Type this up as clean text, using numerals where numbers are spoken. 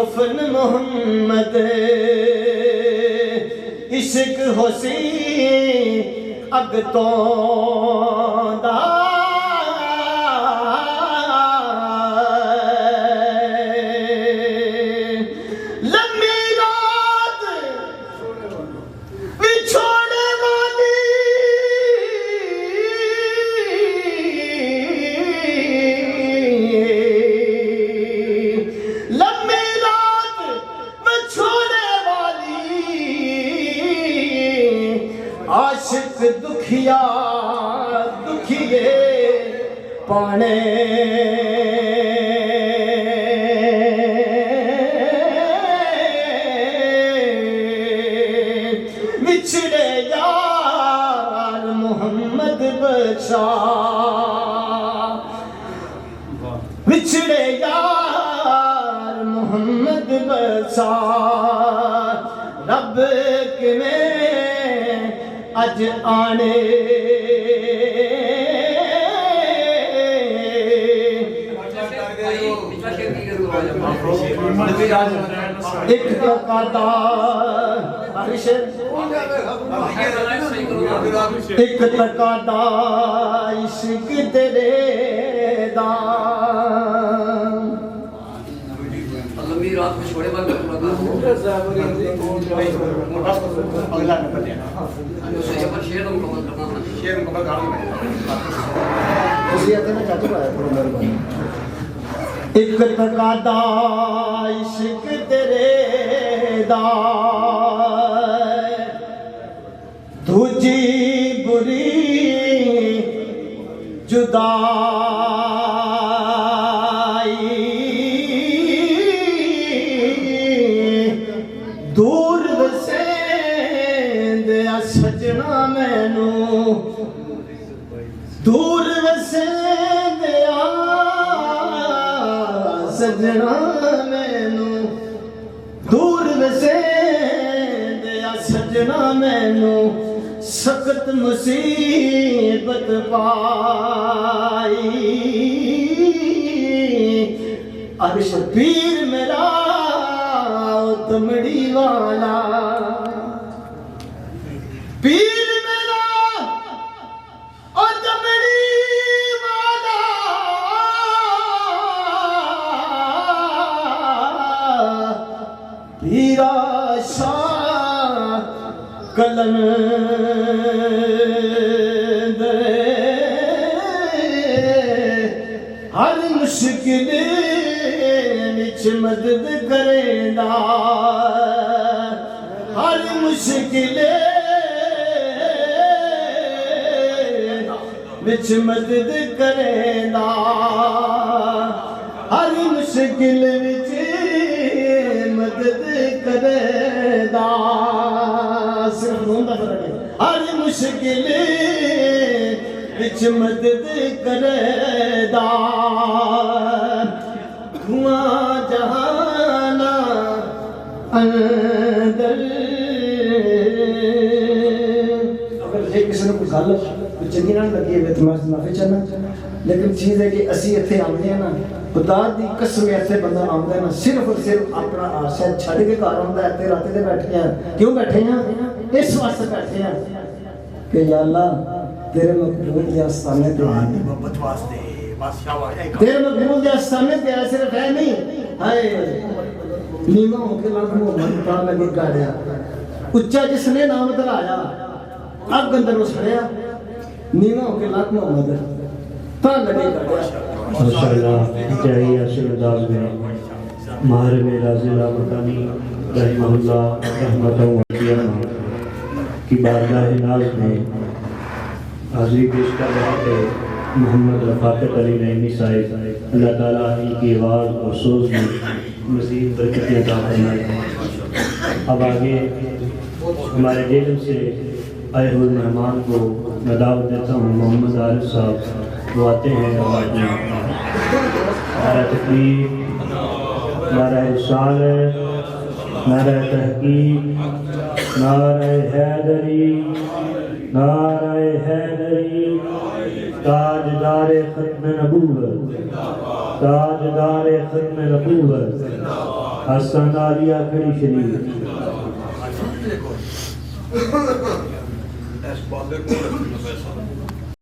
کفن محمد عشق حسین اگ تو دا عاشق دکھیا دکھیے پانے بچھڑے یار محمد بچا بچھڑے یار محمد بچا رب کے میں اج آنے ایک تقاضا ایک تقاضا عشق تیرے دا رات میں چھوڑے بار اگلا نمبر دینا شیر مکمل ایک تقاضا عشق تیرے دا دوجی بری جدائی دور وسیندیا سجنا مینو دور وسیندیا سجنا مینو دور وسیندیا سجنا مینو سخت مصیبت پائی عرش پیر میرا تمڑی والا پیر میرا او تمڑی والا پیرا شاہ قلم دے ہر مشکل وچ مدد کریندا ہر مشکل وچ مدد کریندا ہر مشکل وچ مدد کریندا صرف ہوندا فرق ہے ہر مشکل وچ مدد کریندا دھواں جہانا اندر اگر کسی نے کوئی گل چنگی نہ لگی ہے تو معافی چاہنا لیکن چیز ہے کہ اسی اتنے آتے ہیں نا خدا دی قسم ایسے بندہ آتا ہے نا صرف اور صرف اپنا آشا چھڑ کے گھر آتا ہے رات سے بیٹھے ہیں کیوں بیٹھے ہیں اس واسطے بیٹھے ہیں کہ یا اللہ تیرے مقبول یا آستانے پہ تیرے مقبول یا آستانے پہ صرف ہے نہیں ہائے نیمہ ہو کے لاکھ محمد پڑھا لگے گاڑیا اچھا جس نے نام دلایا اب گندر اس پڑھیا نیمہ ہو کے لاکھ محمد پڑھا لگے گاڑیا ماشاءاللہ انتہائی عاشق انداز میں ماہر میں رازی اللہ مکانی رحمہ اللہ رحمتہ وعلیہ کی بارگاہ ناز میں حاضری پیش کر رہے تھے محمد رفاقت علی نعیمی صاحب اللہ تعالیٰ ان کی آواز اور سوز میں مزید برکتیں عطا فرمائے اب آگے ہمارے جیلم سے آئے ہوئے مہمان کو میں دعوت دیتا ہوں محمد عارف صاحب وہ آتے ہیں آواز میں نعرہ تکبیر نعرہ رسالت نعرہ تحقیق نعرہ حیدری نعرہ حیدری تاجدار ختم نبوت تاجدار ختم نبوت آستانہ علی آخری شریف اس بابے کو رکھنا پیسہ